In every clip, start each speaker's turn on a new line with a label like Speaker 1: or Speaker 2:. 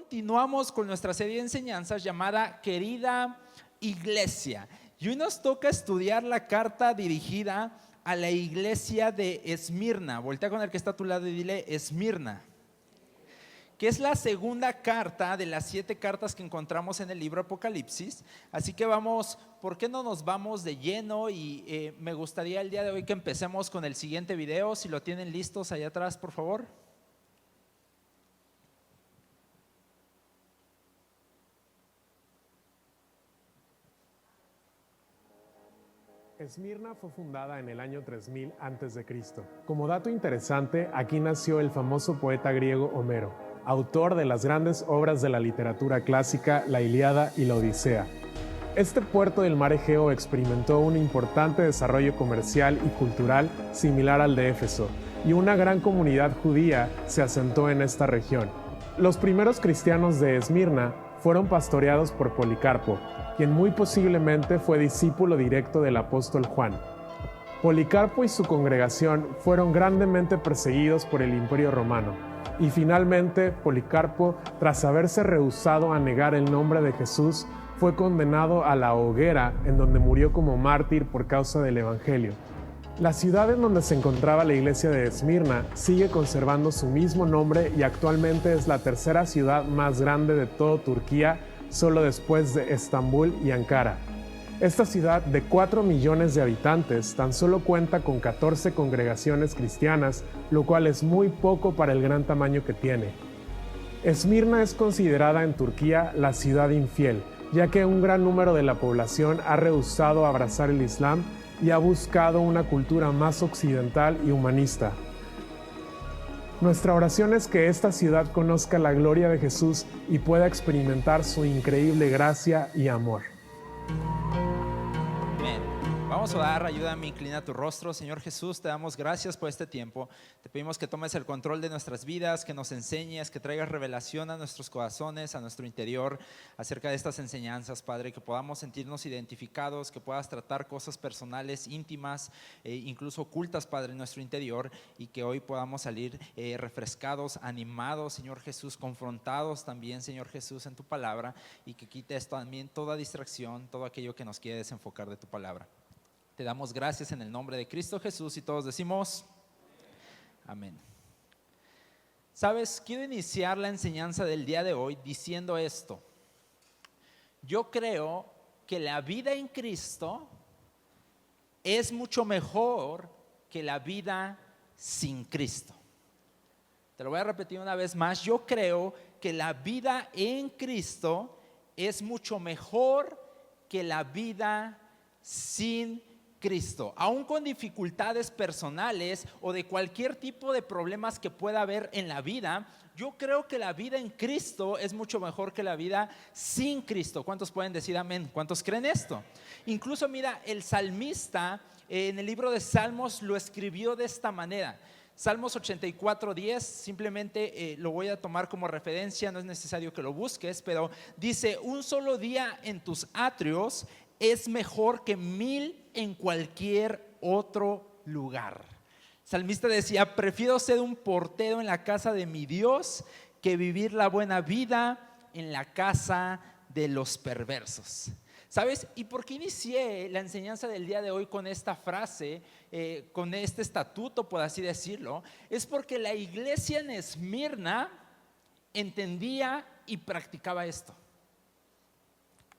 Speaker 1: continuamos con nuestra serie de enseñanzas llamada Querida Iglesia. Y hoy nos toca estudiar la carta dirigida a la iglesia de Esmirna. Voltea con el que está a tu lado y dile: Esmirna. Que es la segunda carta de las 7 cartas que encontramos en el libro Apocalipsis. Así que vamos, ¿por qué no nos vamos de lleno? Y me gustaría el día de hoy que empecemos con el siguiente video. Si lo tienen listos allá atrás, por favor.
Speaker 2: Esmirna fue fundada en el año 3000 a.C. Como dato interesante, aquí nació el famoso poeta griego Homero, autor de las grandes obras de la literatura clásica, la Ilíada y la Odisea. Este puerto del mar Egeo experimentó un importante desarrollo comercial y cultural similar al de Éfeso, y una gran comunidad judía se asentó en esta región. Los primeros cristianos de Esmirna fueron pastoreados por Policarpo, quien muy posiblemente fue discípulo directo del apóstol Juan. Policarpo y su congregación fueron grandemente perseguidos por el Imperio Romano, y finalmente Policarpo, tras haberse rehusado a negar el nombre de Jesús, fue condenado a la hoguera, en donde murió como mártir por causa del Evangelio. La ciudad en donde se encontraba la iglesia de Esmirna sigue conservando su mismo nombre y actualmente es la tercera ciudad más grande de toda Turquía, solo después de Estambul y Ankara. Esta ciudad de 4 millones de habitantes tan solo cuenta con 14 congregaciones cristianas, lo cual es muy poco para el gran tamaño que tiene. Esmirna es considerada en Turquía la ciudad infiel, ya que un gran número de la población ha rehusado abrazar el Islam y ha buscado una cultura más occidental y humanista. Nuestra oración es que esta ciudad conozca la gloria de Jesús y pueda experimentar su increíble gracia y amor.
Speaker 1: Amén. Vamos a orar, ayúdame, inclina tu rostro. Señor Jesús, te damos gracias por este tiempo. Te pedimos que tomes el control de nuestras vidas, que nos enseñes, que traigas revelación a nuestros corazones, a nuestro interior, acerca de estas enseñanzas, Padre, que podamos sentirnos identificados, que puedas tratar cosas personales, íntimas, incluso ocultas, Padre, en nuestro interior, y que hoy podamos salir refrescados, animados, Señor Jesús, confrontados también, Señor Jesús, en tu palabra, y que quites también toda distracción, todo aquello que nos quiere desenfocar de tu palabra. Te damos gracias en el nombre de Cristo Jesús y todos decimos amén. Sabes, quiero iniciar la enseñanza del día de hoy diciendo esto. Yo creo que la vida en Cristo es mucho mejor que la vida sin Cristo. Te lo voy a repetir una vez más. Yo creo que la vida en Cristo es mucho mejor que la vida sin Cristo, aún con dificultades personales o de cualquier tipo de problemas que pueda haber en la vida. Yo creo que la vida en Cristo es mucho mejor que la vida sin Cristo. ¿Cuántos pueden decir amén? ¿Cuántos creen esto? Incluso mira, el salmista en el libro de Salmos lo escribió de esta manera. Salmos 84:10, simplemente lo voy a tomar como referencia, no es necesario que lo busques, pero dice: un solo día en tus atrios es mejor que 1000 en cualquier otro lugar. El salmista decía: prefiero ser un portero en la casa de mi Dios que vivir la buena vida en la casa de los perversos. ¿Sabes? ¿Y por qué inicié la enseñanza del día de hoy con esta frase, con este estatuto, por así decirlo? Es porque la iglesia en Esmirna entendía y practicaba esto.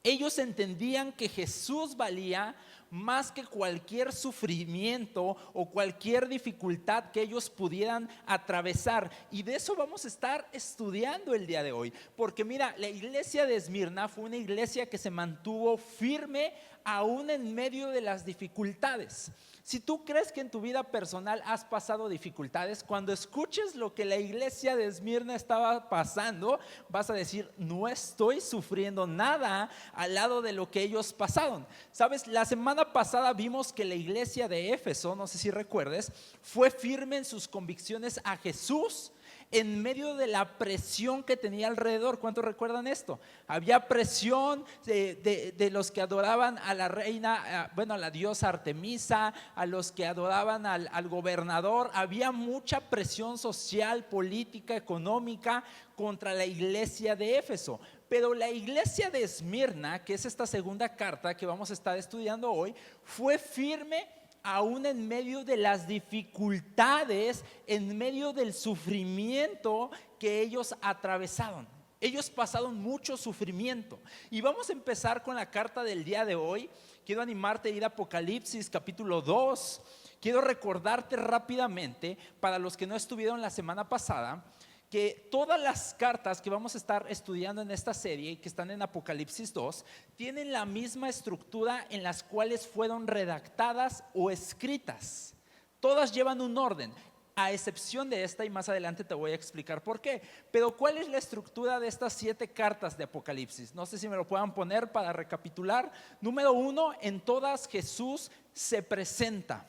Speaker 1: Ellos entendían que Jesús valía más que cualquier sufrimiento o cualquier dificultad que ellos pudieran atravesar. Y de eso vamos a estar estudiando el día de hoy. Porque mira, la iglesia de Esmirna fue una iglesia que se mantuvo firme aún en medio de las dificultades. Si tú crees que en tu vida personal has pasado dificultades, cuando escuches lo que la iglesia de Esmirna estaba pasando, vas a decir: no estoy sufriendo nada al lado de lo que ellos pasaron. Sabes, la semana pasada vimos que la iglesia de Éfeso, no sé si recuerdes, fue firme en sus convicciones a Jesús, en medio de la presión que tenía alrededor. ¿Cuántos recuerdan esto? Había presión de los que adoraban a la reina, a la diosa Artemisa, a los que adoraban al gobernador. Había mucha presión social, política, económica contra la iglesia de Éfeso. Pero la iglesia de Esmirna, que es esta segunda carta que vamos a estar estudiando hoy, fue firme aún en medio de las dificultades, en medio del sufrimiento que ellos atravesaron. Ellos pasaron mucho sufrimiento. Y vamos a empezar con la carta del día de hoy. Quiero animarte a ir a Apocalipsis capítulo 2. Quiero recordarte rápidamente, para los que no estuvieron la semana pasada, que todas las cartas que vamos a estar estudiando en esta serie, que están en Apocalipsis 2, tienen la misma estructura en las cuales fueron redactadas o escritas. Todas llevan un orden, a excepción de esta, y más adelante te voy a explicar por qué. Pero ¿cuál es la estructura de estas 7 cartas de Apocalipsis? No sé si me lo puedan poner para recapitular. Número 1, en todas Jesús se presenta.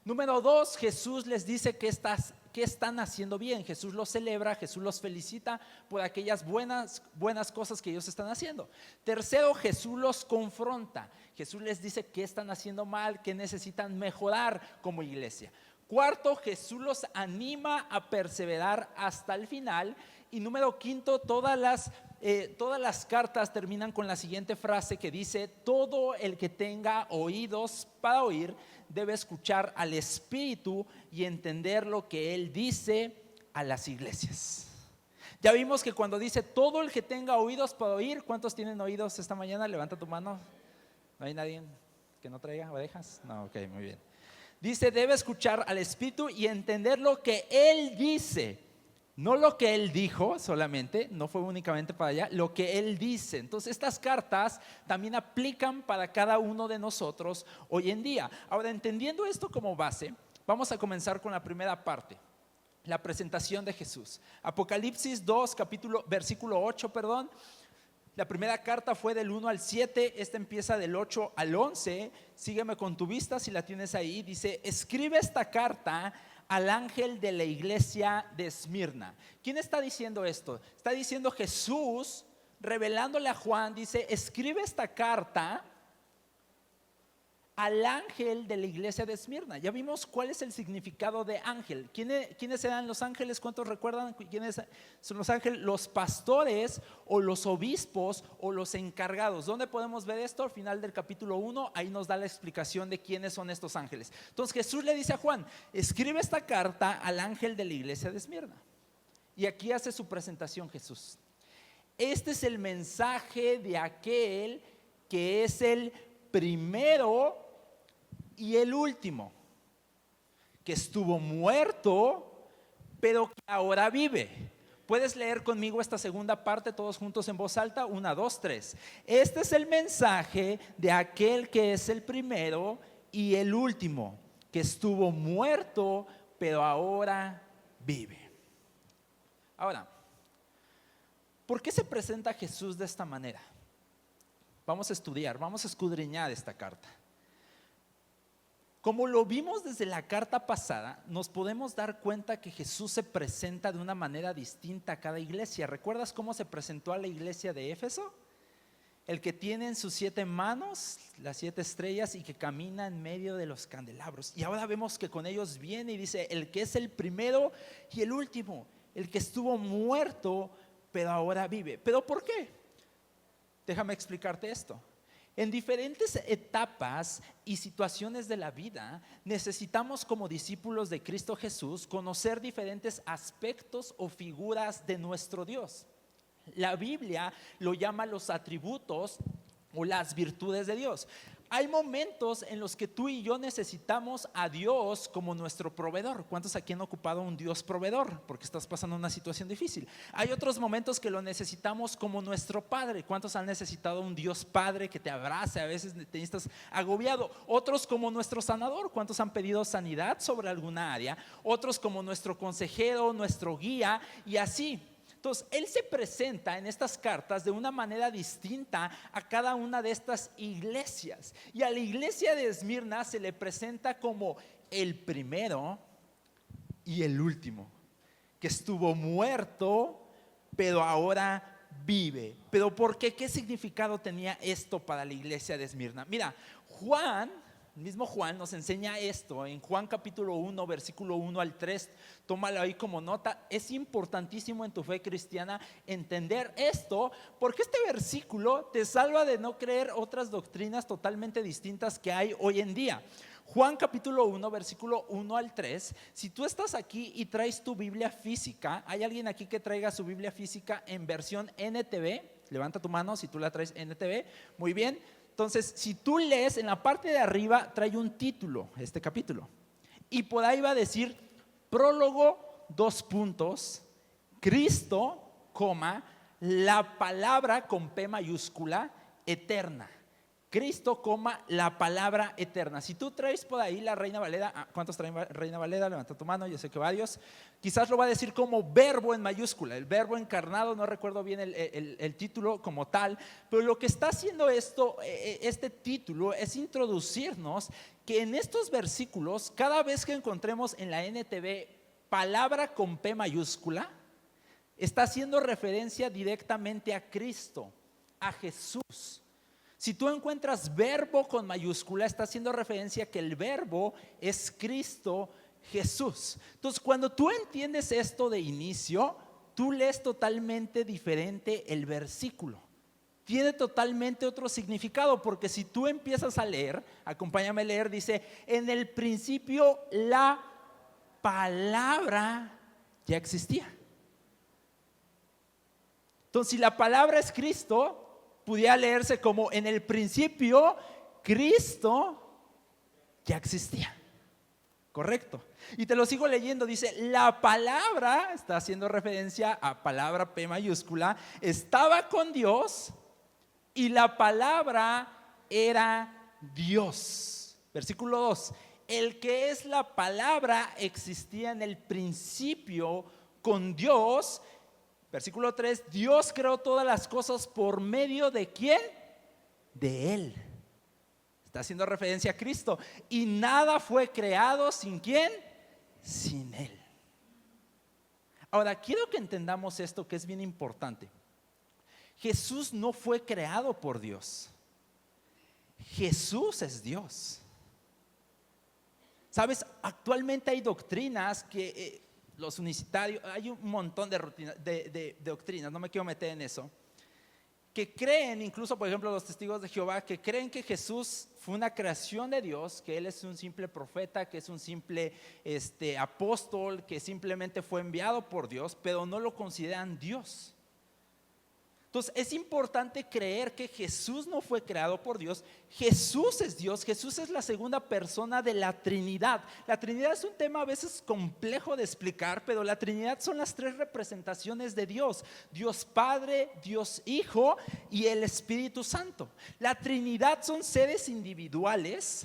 Speaker 1: Número 2, Jesús les dice que están haciendo bien. Jesús los celebra, Jesús los felicita por aquellas buenas cosas que ellos están haciendo. Tercero, Jesús los confronta. Jesús les dice que están haciendo mal, que necesitan mejorar como iglesia. Cuarto, Jesús los anima a perseverar hasta el final. Y número 5, todas las cartas terminan con la siguiente frase que dice: todo el que tenga oídos para oír debe escuchar al Espíritu y entender lo que Él dice a las iglesias. Ya vimos que cuando dice todo el que tenga oídos para oír, ¿cuántos tienen oídos esta mañana? Levanta tu mano. ¿No hay nadie que no traiga orejas? No, ok, muy bien. Dice, debe escuchar al Espíritu y entender lo que Él dice. No lo que Él dijo solamente, no fue únicamente para allá, lo que Él dice. Entonces estas cartas también aplican para cada uno de nosotros hoy en día. Ahora, entendiendo esto como base, vamos a comenzar con la primera parte, la presentación de Jesús. Apocalipsis 2, versículo 8, La primera carta fue del 1 al 7, esta empieza del 8 al 11. Sígueme con tu vista si la tienes ahí. Dice, escribe esta carta al ángel de la iglesia de Esmirna. ¿Quién está diciendo esto? Está diciendo Jesús, revelándole a Juan, dice, escribe esta carta al ángel de la iglesia de Esmirna. Ya vimos cuál es el significado de ángel. ¿Quiénes eran los ángeles? ¿Cuántos recuerdan quiénes son los ángeles? Los pastores o los obispos o los encargados. ¿Dónde podemos ver esto? Al final del capítulo 1, ahí nos da la explicación de quiénes son estos ángeles. Entonces Jesús le dice a Juan, escribe esta carta al ángel de la iglesia de Esmirna. Y aquí hace su presentación Jesús. Este es el mensaje de aquel que es el primero y el último, que estuvo muerto, pero que ahora vive. ¿Puedes leer conmigo esta segunda parte todos juntos en voz alta? 1, 2, 3. Este es el mensaje de aquel que es el primero y el último, que estuvo muerto, pero ahora vive. Ahora, ¿por qué se presenta Jesús de esta manera? Vamos a estudiar, vamos a escudriñar esta carta. Como lo vimos desde la carta pasada, nos podemos dar cuenta que Jesús se presenta de una manera distinta a cada iglesia. ¿Recuerdas cómo se presentó a la iglesia de Éfeso? El que tiene en sus 7 manos las 7 estrellas y que camina en medio de los candelabros. Y ahora vemos que con ellos viene y dice, el que es el primero y el último, el que estuvo muerto, pero ahora vive. ¿Pero por qué? Déjame explicarte esto. En diferentes etapas y situaciones de la vida, necesitamos como discípulos de Cristo Jesús conocer diferentes aspectos o figuras de nuestro Dios. La Biblia lo llama los atributos o las virtudes de Dios. Hay momentos en los que tú y yo necesitamos a Dios como nuestro proveedor. ¿Cuántos aquí han ocupado un Dios proveedor? Porque estás pasando una situación difícil. Hay otros momentos que lo necesitamos como nuestro Padre. ¿Cuántos han necesitado un Dios Padre que te abrace? A veces te estás agobiado. Otros como nuestro sanador. ¿Cuántos han pedido sanidad sobre alguna área? Otros como nuestro consejero, nuestro guía y así. Entonces, Él se presenta en estas cartas de una manera distinta a cada una de estas iglesias. Y a la iglesia de Esmirna se le presenta como el primero y el último, que estuvo muerto, pero ahora vive. ¿Pero por qué? ¿Qué significado tenía esto para la iglesia de Esmirna? Mira, el mismo Juan nos enseña esto en Juan capítulo 1, versículo 1 al 3. Tómalo ahí como nota. Es importantísimo en tu fe cristiana entender esto, porque este versículo te salva de no creer otras doctrinas totalmente distintas que hay hoy en día. Juan capítulo 1, versículo 1 al 3. Si tú estás aquí y traes tu Biblia física, ¿hay alguien aquí que traiga su Biblia física en versión NTV? Levanta tu mano si tú la traes NTV. Muy bien. Entonces, si tú lees, en la parte de arriba trae un título, este capítulo. Y por ahí va a decir, prólogo, 2 puntos, Cristo, coma, la palabra con P mayúscula, eterna. Cristo, coma, la palabra eterna. Si tú traes por ahí la Reina Valera, ¿cuántos traen Reina Valera? Levanta tu mano, yo sé que varios. Quizás lo va a decir como verbo en mayúscula, el verbo encarnado, no recuerdo bien el título como tal, pero lo que está haciendo este título es introducirnos que en estos versículos, cada vez que encontremos en la NTV palabra con P mayúscula, está haciendo referencia directamente a Cristo, a Jesús. Si tú encuentras verbo con mayúscula, está haciendo referencia a que el verbo es Cristo Jesús. Entonces, cuando tú entiendes esto de inicio, tú lees totalmente diferente el versículo. Tiene totalmente otro significado, porque si tú empiezas a leer, acompáñame a leer, dice, en el principio la palabra ya existía. Entonces, si la palabra es Cristo, pudiera leerse como en el principio Cristo ya existía. Correcto. Y te lo sigo leyendo, dice, la palabra, está haciendo referencia a palabra P mayúscula, estaba con Dios y la palabra era Dios. Versículo 2, el que es la palabra existía en el principio con Dios. Versículo 3, Dios creó todas las cosas por medio de ¿quién? De Él. Está haciendo referencia a Cristo. Y nada fue creado sin ¿quién? Sin Él. Ahora, quiero que entendamos esto que es bien importante. Jesús no fue creado por Dios. Jesús es Dios. ¿Sabes? Actualmente hay doctrinas que los unicitarios, hay un montón de doctrinas, no me quiero meter en eso, que creen, incluso por ejemplo los testigos de Jehová, que creen que Jesús fue una creación de Dios, que Él es un simple profeta, que es un simple apóstol, que simplemente fue enviado por Dios, pero no lo consideran Dios. Entonces es importante creer que Jesús no fue creado por Dios. Jesús es Dios, Jesús es la segunda persona de la Trinidad. La Trinidad es un tema a veces complejo de explicar, pero la Trinidad son las 3 representaciones de Dios: Dios Padre, Dios Hijo y el Espíritu Santo. La Trinidad son seres individuales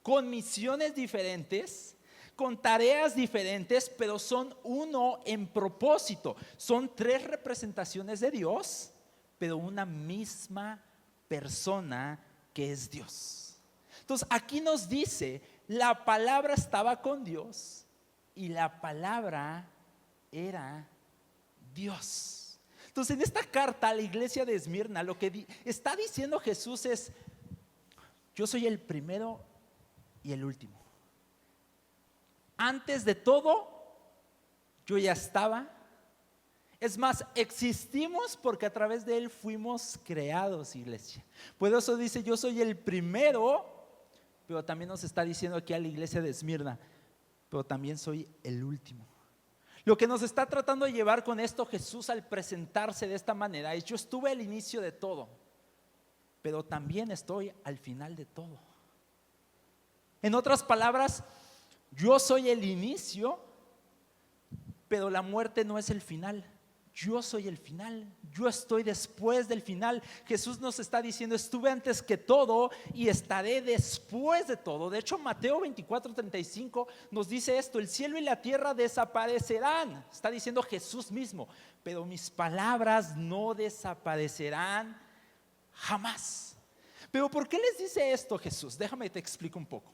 Speaker 1: con misiones diferentes, con tareas diferentes, pero son uno en propósito. Son 3 representaciones de Dios, pero una misma persona que es Dios. Entonces aquí nos dice, la palabra estaba con Dios y la palabra era Dios. Entonces en esta carta a la iglesia de Esmirna, lo que está diciendo Jesús es, yo soy el primero y el último. Antes de todo, yo ya estaba. Es más, existimos porque a través de Él fuimos creados, iglesia. Por eso dice, yo soy el primero, pero también nos está diciendo aquí a la iglesia de Esmirna, pero también soy el último. Lo que nos está tratando de llevar con esto Jesús al presentarse de esta manera es, yo estuve al inicio de todo, pero también estoy al final de todo. En otras palabras, yo soy el inicio, pero la muerte no es el final. Yo soy el final, yo estoy después del final. Jesús nos está diciendo, estuve antes que todo y estaré después de todo. De hecho, Mateo 24:35 nos dice esto: el cielo y la tierra desaparecerán. Está diciendo Jesús mismo, pero mis palabras no desaparecerán jamás. Pero ¿por qué les dice esto Jesús? Déjame te explico un poco.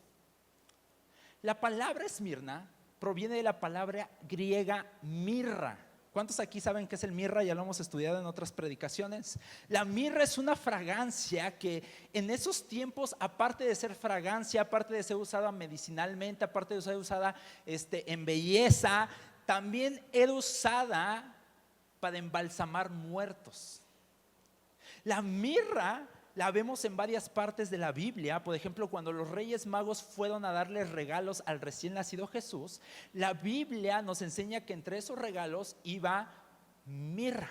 Speaker 1: La palabra Esmirna proviene de la palabra griega mirra. ¿Cuántos aquí saben qué es el mirra? Ya lo hemos estudiado en otras predicaciones. La mirra es una fragancia que en esos tiempos, aparte de ser fragancia, aparte de ser usada medicinalmente, aparte de ser usada en belleza, también era usada para embalsamar muertos. La mirra la vemos en varias partes de la Biblia. Por ejemplo, cuando los Reyes Magos fueron a darles regalos al recién nacido Jesús, la Biblia nos enseña que entre esos regalos iba mirra.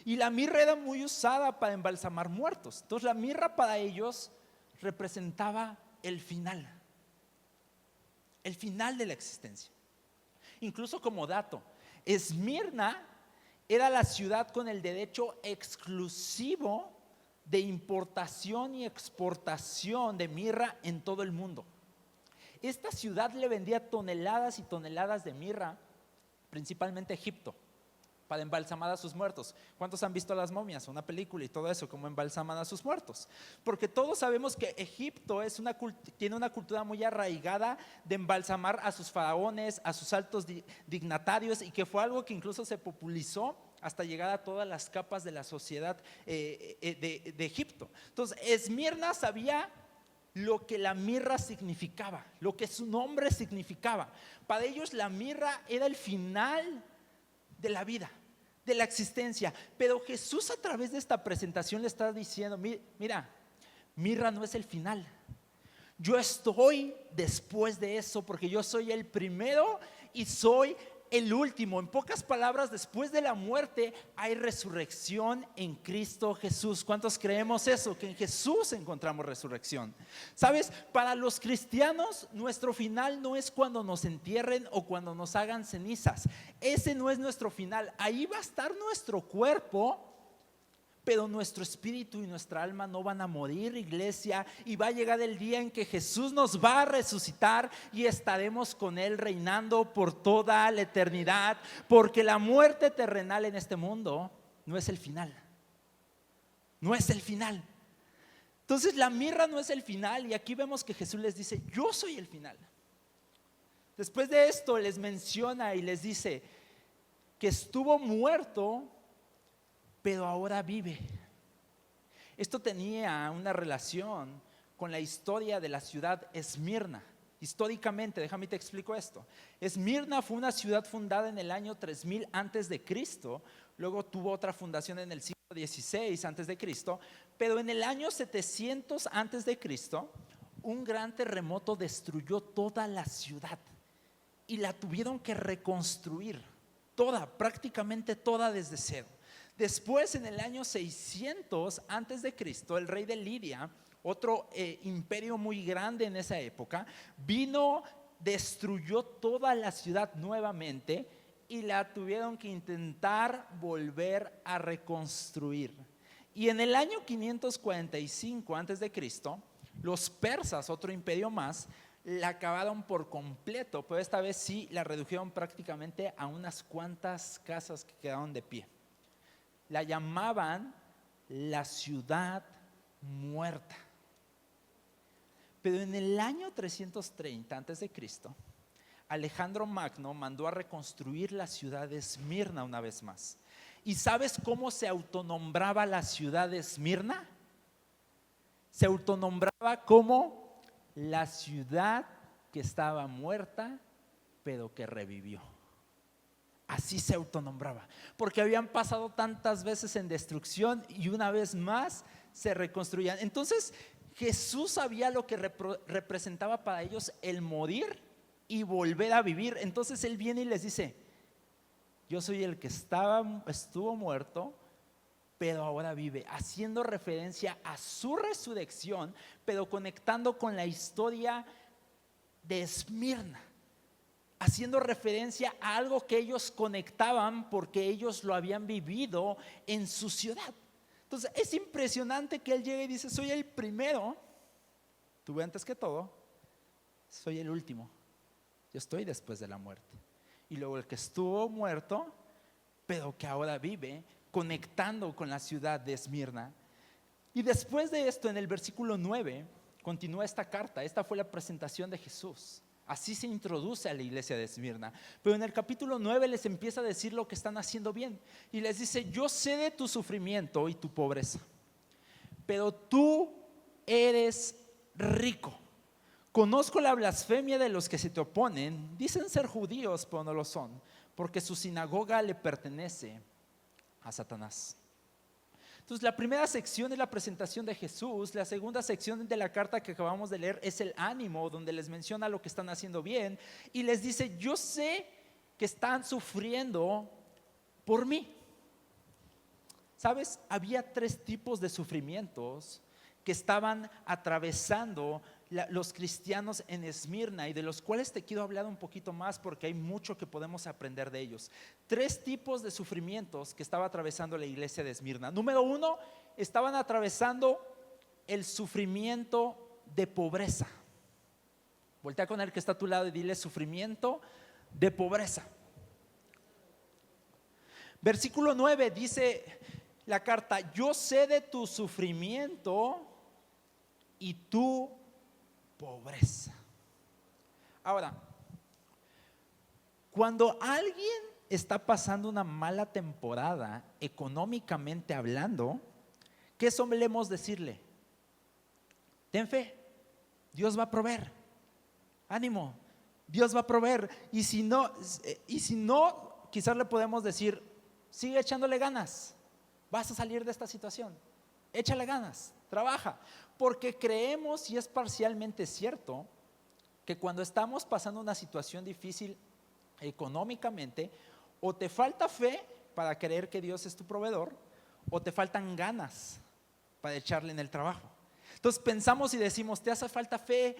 Speaker 1: Y la mirra era muy usada para embalsamar muertos. Entonces la mirra para ellos representaba el final de la existencia. Incluso como dato, Esmirna era la ciudad con el derecho exclusivo de importación y exportación de mirra en todo el mundo. Esta ciudad le vendía toneladas y toneladas de mirra, principalmente a Egipto, para embalsamar a sus muertos. ¿Cuántos han visto Las Momias? Una película y todo eso, cómo embalsaman a sus muertos. Porque todos sabemos que Egipto tiene una cultura muy arraigada de embalsamar a sus faraones, a sus altos dignatarios, y que fue algo que incluso se popularizó hasta llegar a todas las capas de la sociedad de Egipto. Entonces, Esmirna sabía lo que la mirra significaba, lo que su nombre significaba. Para ellos la mirra era el final de la vida, de la existencia. Pero Jesús, a través de esta presentación, le está diciendo: mira, mirra no es el final. Yo estoy después de eso, porque yo soy el primero y soy el último. En pocas palabras, después de la muerte hay resurrección en Cristo Jesús. ¿Cuántos creemos eso? Que en Jesús encontramos resurrección. ¿Sabes? Para los cristianos, nuestro final no es cuando nos entierren o cuando nos hagan cenizas. Ese no es nuestro final. Ahí va a estar nuestro cuerpo, pero nuestro espíritu y nuestra alma no van a morir, iglesia, y va a llegar el día en que Jesús nos va a resucitar y estaremos con Él reinando por toda la eternidad, porque la muerte terrenal en este mundo no es el final. No es el final. Entonces la mirra no es el final, y aquí vemos que Jesús les dice: yo soy el final. Después de esto les menciona y les dice que estuvo muerto, pero ahora vive. Esto tenía una relación con la historia de la ciudad Esmirna. Históricamente, déjame te explico esto. Esmirna fue una ciudad fundada en el año 3000 antes de Cristo. Luego tuvo otra fundación en el siglo XVI antes de Cristo. Pero en el año 700 antes de Cristo, un gran terremoto destruyó toda la ciudad y la tuvieron que reconstruir toda, prácticamente toda desde cero. Después, en el año 600 antes de Cristo, el rey de Lidia, otro imperio muy grande en esa época, vino, destruyó toda la ciudad nuevamente y la tuvieron que intentar volver a reconstruir. Y en el año 545 antes de Cristo, los persas, otro imperio más, la acabaron por completo, pero esta vez sí la redujeron prácticamente a unas cuantas casas que quedaron de pie. La llamaban la ciudad muerta. Pero en el año 330 antes de Cristo, Alejandro Magno mandó a reconstruir la ciudad de Esmirna una vez más. ¿Y sabes cómo se autonombraba la ciudad de Esmirna? Se autonombraba como la ciudad que estaba muerta, pero que revivió. Así se autonombraba, porque habían pasado tantas veces en destrucción y una vez más se reconstruían. Entonces Jesús sabía lo que representaba para ellos el morir y volver a vivir. Entonces Él viene y les dice: yo soy el que estuvo muerto, pero ahora vive, haciendo referencia a su resurrección, pero conectando con la historia de Esmirna, haciendo referencia a algo que ellos conectaban porque ellos lo habían vivido en su ciudad. Entonces es impresionante que Él llegue y dice: soy el primero, tuve antes que todo, soy el último, yo estoy después de la muerte. Y luego el que estuvo muerto, pero que ahora vive, conectando con la ciudad de Esmirna. Y después de esto, en el versículo 9, continúa esta carta. Esta fue la presentación de Jesús. Así se introduce a la iglesia de Esmirna. Pero en el capítulo 9 les empieza a decir lo que están haciendo bien. Y les dice: yo sé de tu sufrimiento y tu pobreza, pero tú eres rico. Conozco la blasfemia de los que se te oponen. Dicen ser judíos, pero no lo son, porque su sinagoga le pertenece a Satanás. Entonces, la primera sección es la presentación de Jesús. La segunda sección de la carta que acabamos de leer es el ánimo, donde les menciona lo que están haciendo bien y les dice: yo sé que están sufriendo por mí. ¿Sabes? Había 3 tipos de sufrimientos que estaban atravesando los cristianos en Esmirna, y de los cuales te quiero hablar un poquito más porque hay mucho que podemos aprender de ellos. 3 tipos de sufrimientos que estaba atravesando la iglesia de Esmirna. Número 1, estaban atravesando el sufrimiento de pobreza. Voltea con el que está a tu lado y dile: sufrimiento de pobreza. Versículo 9 dice la carta: yo sé de tu sufrimiento y tu pobreza. Ahora, cuando alguien está pasando una mala temporada económicamente hablando, ¿qué solemos decirle? Ten fe, Dios va a proveer. Ánimo, Dios va a proveer. Y si no, quizás le podemos decir: sigue echándole ganas, vas a salir de esta situación. Échale ganas, trabaja. Porque creemos, y es parcialmente cierto, que cuando estamos pasando una situación difícil económicamente, o te falta fe para creer que Dios es tu proveedor, o te faltan ganas para echarle en el trabajo. Entonces pensamos y decimos: te hace falta fe.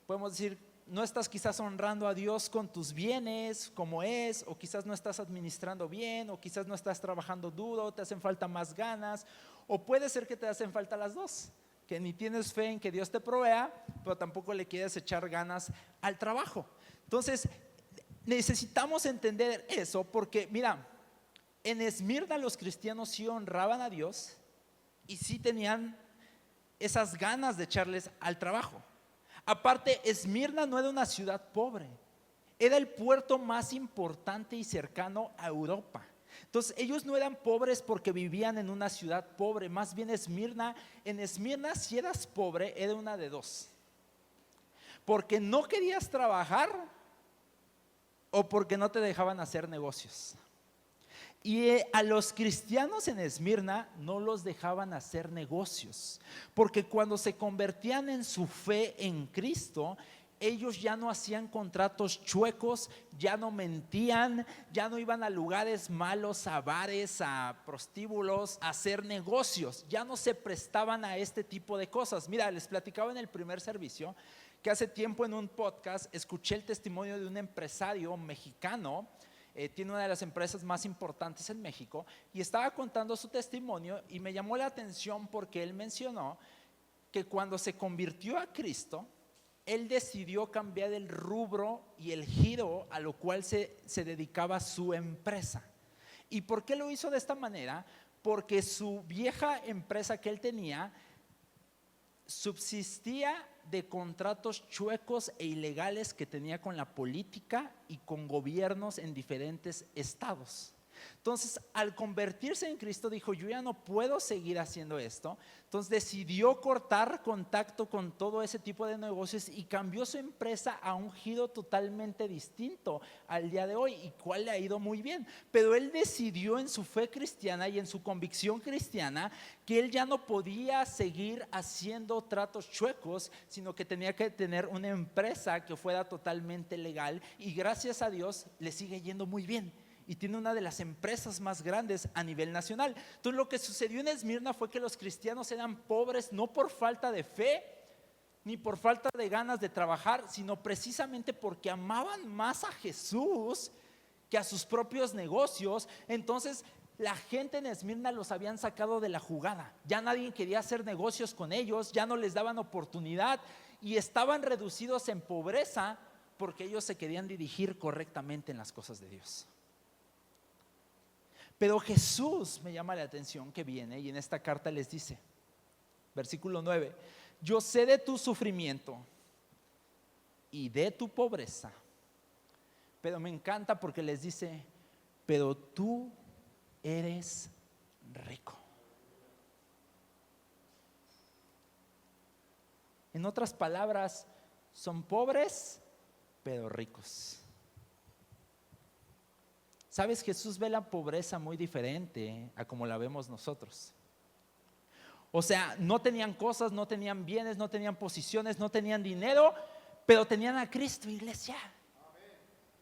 Speaker 1: Podemos decir: no estás quizás honrando a Dios con tus bienes como es, o quizás no estás administrando bien, o quizás no estás trabajando duro, te hacen falta más ganas, o puede ser que te hacen falta las dos, que ni tienes fe en que Dios te provea, pero tampoco le quieres echar ganas al trabajo. Entonces necesitamos entender eso, porque mira, en Esmirna los cristianos sí honraban a Dios y sí tenían esas ganas de echarles al trabajo. Aparte, Esmirna no era una ciudad pobre, era el puerto más importante y cercano a Europa. Entonces ellos no eran pobres porque vivían en una ciudad pobre. Más bien en Esmirna, si eras pobre, era una de dos: porque no querías trabajar o porque no te dejaban hacer negocios. Y a los cristianos en Esmirna no los dejaban hacer negocios, porque cuando se convertían en su fe en Cristo, ellos ya no hacían contratos chuecos, ya no mentían, ya no iban a lugares malos, a bares, a prostíbulos, a hacer negocios. Ya no se prestaban a este tipo de cosas. Mira, les platicaba en el primer servicio que hace tiempo en un podcast escuché el testimonio de un empresario mexicano. Tiene una de las empresas más importantes en México, y estaba contando su testimonio y me llamó la atención porque él mencionó que cuando se convirtió a Cristo, él decidió cambiar el rubro y el giro a lo cual se dedicaba su empresa. ¿Y por qué lo hizo de esta manera? Porque su vieja empresa que él tenía subsistía de contratos chuecos e ilegales que tenía con la política y con gobiernos en diferentes estados. Entonces, al convertirse en Cristo, dijo: yo ya no puedo seguir haciendo esto. Entonces decidió cortar contacto con todo ese tipo de negocios y cambió su empresa a un giro totalmente distinto al día de hoy, y cual le ha ido muy bien. Pero él decidió en su fe cristiana y en su convicción cristiana que él ya no podía seguir haciendo tratos chuecos, sino que tenía que tener una empresa que fuera totalmente legal, y gracias a Dios le sigue yendo muy bien. Y tiene una de las empresas más grandes a nivel nacional. Entonces lo que sucedió en Esmirna fue que los cristianos eran pobres no por falta de fe ni por falta de ganas de trabajar, sino precisamente porque amaban más a Jesús que a sus propios negocios. Entonces la gente en Esmirna los habían sacado de la jugada. Ya nadie quería hacer negocios con ellos, ya no les daban oportunidad, y estaban reducidos en pobreza porque ellos se querían dirigir correctamente en las cosas de Dios. Pero Jesús, me llama la atención que viene y en esta carta les dice, versículo 9: yo sé de tu sufrimiento y de tu pobreza. Pero me encanta porque les dice, pero tú eres rico. En otras palabras, son pobres, pero ricos. ¿Sabes? Jesús ve la pobreza muy diferente a como la vemos nosotros. O sea, no tenían cosas, no tenían bienes, no tenían posiciones, no tenían dinero, pero tenían a Cristo, iglesia.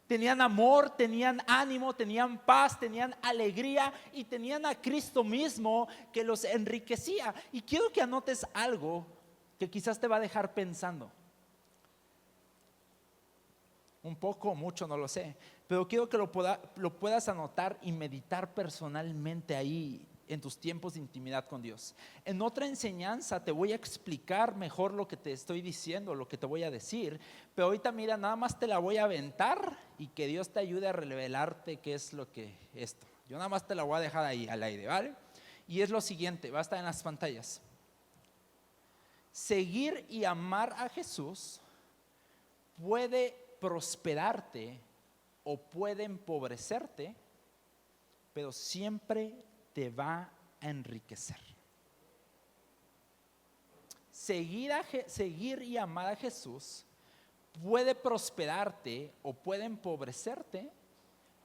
Speaker 1: Tenían amor, tenían ánimo, tenían paz, tenían alegría y tenían a Cristo mismo que los enriquecía. Y quiero que anotes algo que quizás te va a dejar pensando. Un poco o mucho, no lo sé, pero quiero que lo puedas anotar y meditar personalmente ahí en tus tiempos de intimidad con Dios. En otra enseñanza te voy a explicar mejor lo que te estoy diciendo, lo que te voy a decir, pero ahorita mira, nada más te la voy a aventar y que Dios te ayude a revelarte qué es lo que esto. Yo nada más te la voy a dejar ahí al aire, ¿vale? Y es lo siguiente, va a estar en las pantallas. Seguir y amar a Jesús puede prosperarte o puede empobrecerte, pero siempre te va a enriquecer. Seguir y amar a Jesús puede prosperarte o puede empobrecerte,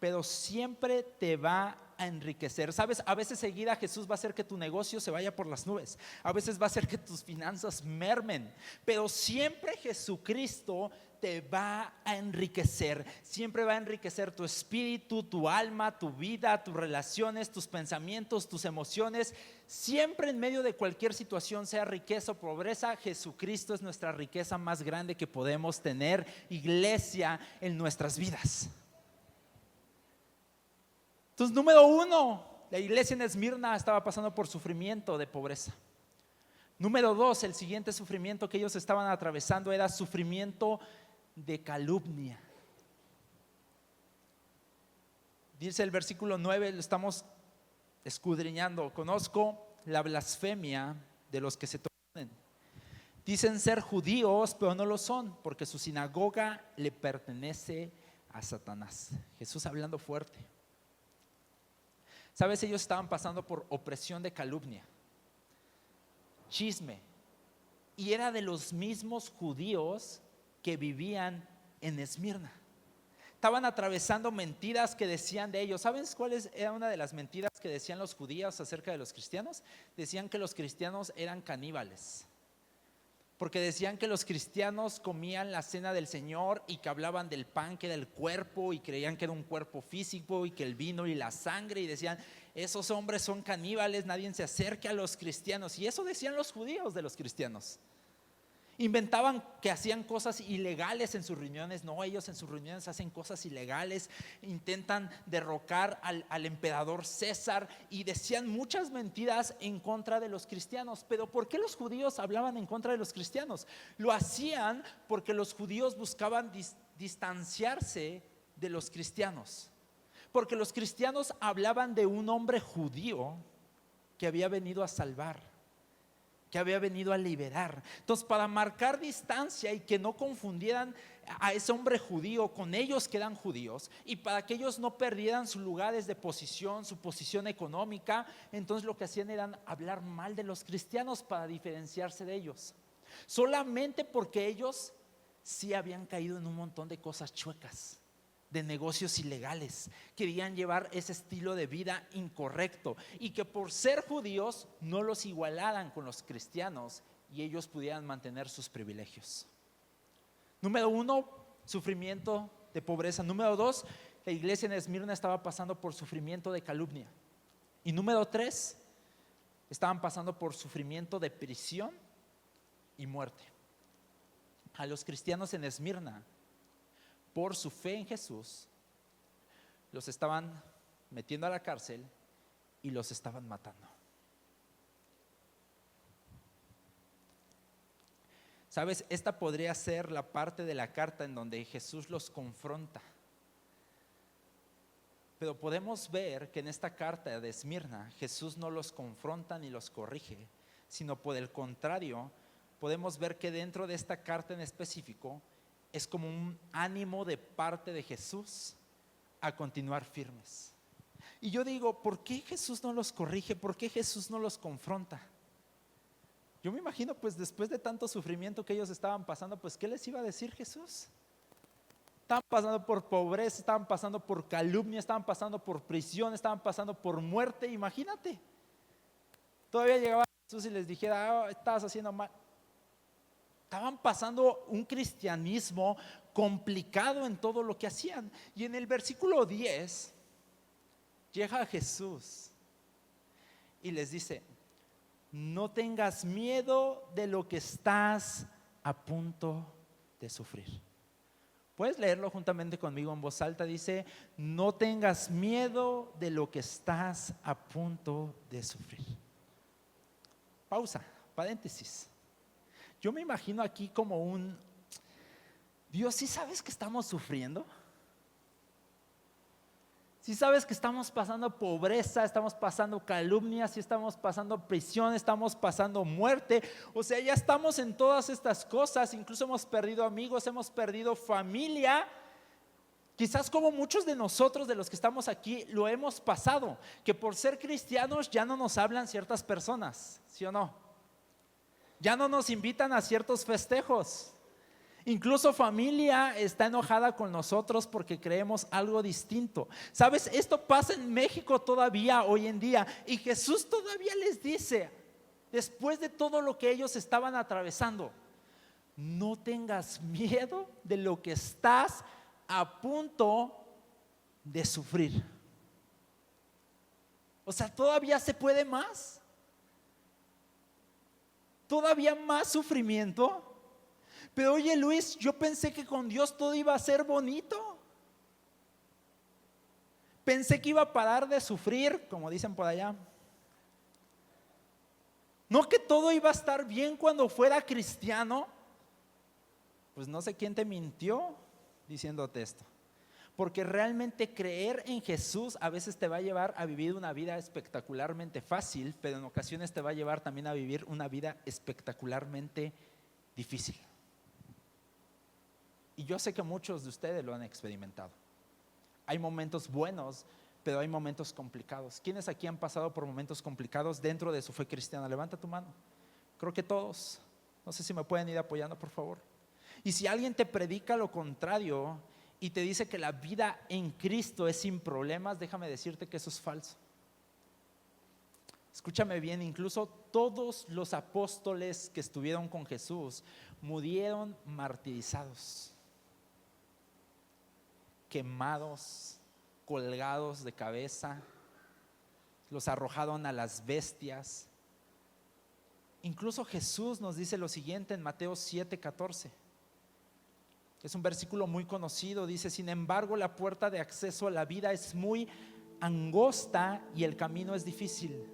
Speaker 1: pero siempre te va a enriquecer. ¿Sabes? A veces seguir a Jesús va a hacer que tu negocio se vaya por las nubes. A veces va a hacer que tus finanzas mermen. Pero siempre Jesucristo te va a enriquecer. Siempre va a enriquecer tu espíritu, tu alma, tu vida, tus relaciones, tus pensamientos, tus emociones. Siempre en medio de cualquier situación, sea riqueza o pobreza, Jesucristo es nuestra riqueza más grande que podemos tener, iglesia, en nuestras vidas. Entonces, número 1, la iglesia en Esmirna estaba pasando por sufrimiento de pobreza. Número 2, el siguiente sufrimiento que ellos estaban atravesando era sufrimiento de calumnia. Dice el versículo 9, lo estamos escudriñando. Conozco la blasfemia de los que se oponen. Dicen ser judíos, pero no lo son, porque su sinagoga le pertenece a Satanás. Jesús hablando fuerte. ¿Sabes? Ellos estaban pasando por opresión de calumnia, chisme, y era de los mismos judíos que vivían en Esmirna. Estaban atravesando mentiras que decían de ellos. ¿Sabes cuál era una de las mentiras que decían los judíos acerca de los cristianos? Decían que los cristianos eran caníbales, porque decían que los cristianos comían la cena del Señor y que hablaban del pan que era el cuerpo y creían que era un cuerpo físico y que el vino y la sangre, y decían, esos hombres son caníbales, nadie se acerque a los cristianos. Y eso decían los judíos de los cristianos. Inventaban que hacían cosas ilegales en sus reuniones. No, ellos en sus reuniones hacen cosas ilegales, intentan derrocar al emperador César, y decían muchas mentiras en contra de los cristianos. Pero ¿por qué los judíos hablaban en contra de los cristianos? Lo hacían porque los judíos buscaban distanciarse de los cristianos, porque los cristianos hablaban de un hombre judío que había venido a salvar, que había venido a liberar. Entonces, para marcar distancia y que no confundieran a ese hombre judío con ellos que eran judíos, y para que ellos no perdieran sus lugares de posición, su posición económica, entonces lo que hacían era hablar mal de los cristianos para diferenciarse de ellos, solamente porque ellos sí habían caído en un montón de cosas chuecas, de negocios ilegales, querían llevar ese estilo de vida incorrecto, y que por ser judíos no los igualaran con los cristianos y ellos pudieran mantener sus privilegios. Número 1, sufrimiento de pobreza. Número 2, la iglesia en Esmirna estaba pasando por sufrimiento de calumnia. Y número 3, estaban pasando por sufrimiento de prisión y muerte. A los cristianos en Esmirna, por su fe en Jesús, los estaban metiendo a la cárcel y los estaban matando. ¿Sabes? Esta podría ser la parte de la carta en donde Jesús los confronta. Pero podemos ver que en esta carta de Esmirna, Jesús no los confronta ni los corrige, sino por el contrario, podemos ver que dentro de esta carta en específico, es como un ánimo de parte de Jesús a continuar firmes. Y yo digo, ¿por qué Jesús no los corrige? ¿Por qué Jesús no los confronta? Yo me imagino, pues después de tanto sufrimiento que ellos estaban pasando, pues ¿qué les iba a decir Jesús? Estaban pasando por pobreza, estaban pasando por calumnia, estaban pasando por prisión, estaban pasando por muerte, imagínate. Todavía llegaba Jesús y les dijera, estabas haciendo mal. Estaban pasando un cristianismo complicado en todo lo que hacían. Y en el versículo 10 llega Jesús y les dice, no tengas miedo de lo que estás a punto de sufrir. Puedes leerlo juntamente conmigo en voz alta. Dice, no tengas miedo de lo que estás a punto de sufrir. Pausa, paréntesis. Yo me imagino aquí como Dios, ¿sí sabes que estamos sufriendo? ¿Sí sabes que estamos pasando pobreza, estamos pasando calumnias, sí estamos pasando prisión, estamos pasando muerte? O sea, ya estamos en todas estas cosas, incluso hemos perdido amigos, hemos perdido familia. Quizás como muchos de nosotros, de los que estamos aquí, lo hemos pasado, que por ser cristianos ya no nos hablan ciertas personas, ¿sí o no? Ya no nos invitan a ciertos festejos. Incluso familia está enojada con nosotros porque creemos algo distinto. ¿Sabes? Esto pasa en México todavía hoy en día. Y Jesús todavía les dice, después de todo lo que ellos estaban atravesando, no tengas miedo de lo que estás a punto de sufrir. O sea, todavía se puede más. Todavía más sufrimiento. Pero oye Luis, yo pensé que con Dios todo iba a ser bonito. Pensé que iba a parar de sufrir, como dicen por allá. No que todo iba a estar bien cuando fuera cristiano. Pues no sé quién te mintió diciéndote esto. Porque realmente creer en Jesús a veces te va a llevar a vivir una vida espectacularmente fácil, pero en ocasiones te va a llevar también a vivir una vida espectacularmente difícil. Y yo sé que muchos de ustedes lo han experimentado. Hay momentos buenos, pero hay momentos complicados. ¿Quiénes aquí han pasado por momentos complicados dentro de su fe cristiana? Levanta tu mano. Creo que todos. No sé si me pueden ir apoyando, por favor. Y si alguien te predica lo contrario y te dice que la vida en Cristo es sin problemas, déjame decirte que eso es falso. Escúchame bien, incluso todos los apóstoles que estuvieron con Jesús murieron martirizados, quemados, colgados de cabeza, los arrojaron a las bestias. Incluso Jesús nos dice lo siguiente en Mateo 7:14. Es un versículo muy conocido, dice, sin embargo la puerta de acceso a la vida es muy angosta y el camino es difícil.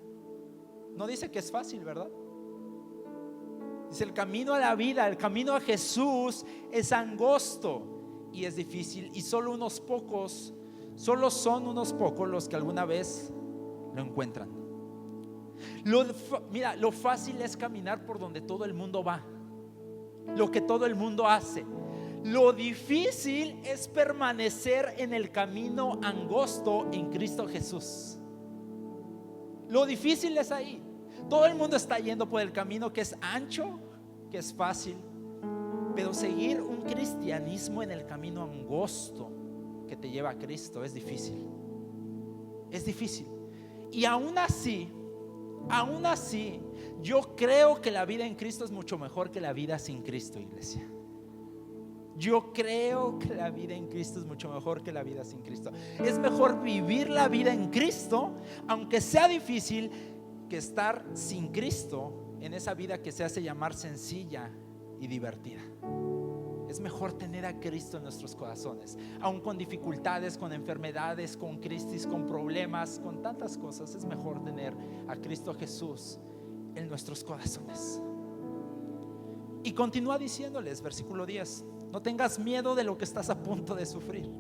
Speaker 1: No dice que es fácil, ¿verdad? Dice el camino a la vida, el camino a Jesús es angosto y es difícil, y solo son unos pocos los que alguna vez lo encuentran. Mira, lo fácil es caminar por donde todo el mundo va, lo que todo el mundo hace. Lo difícil es permanecer en el camino angosto en Cristo Jesús. Lo difícil es ahí. Todo el mundo está yendo por el camino que es ancho, que es fácil, pero seguir un cristianismo en el camino angosto que te lleva a Cristo es difícil. Es difícil. Y aún así, yo creo que la vida en Cristo es mucho mejor que la vida sin Cristo, iglesia. Yo creo que la vida en Cristo es mucho mejor que la vida sin Cristo. Es mejor vivir la vida en Cristo, aunque sea difícil, que estar sin Cristo en esa vida que se hace llamar sencilla y divertida. Es mejor tener a Cristo en nuestros corazones, aun con dificultades, con enfermedades, con crisis, con problemas, con tantas cosas. Es mejor tener a Cristo Jesús en nuestros corazones. Y continúa diciéndoles, versículo 10, no tengas miedo de lo que estás a punto de sufrir.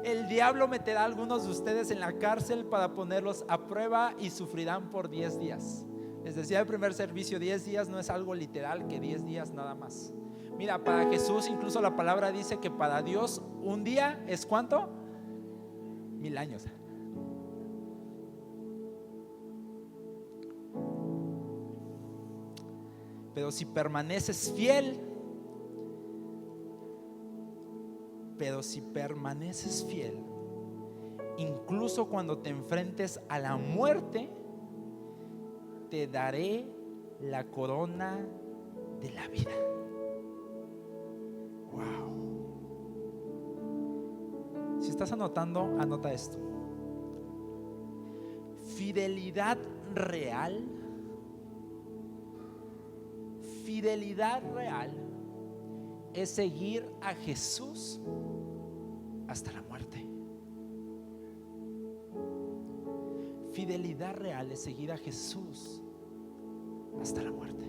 Speaker 1: El diablo meterá a algunos de ustedes en la cárcel para ponerlos a prueba y sufrirán por 10 días. Les decía el primer servicio, 10 días no es algo literal, que 10 días nada más. Mira, para Jesús incluso la palabra dice que para Dios un día es ¿cuánto? 1000 años. Pero si permaneces fiel, incluso cuando te enfrentes a la muerte, te daré la corona de la vida. Wow. Si estás anotando, anota esto. Fidelidad real es seguir a Jesús hasta la muerte. Fidelidad real es seguir a Jesús hasta la muerte.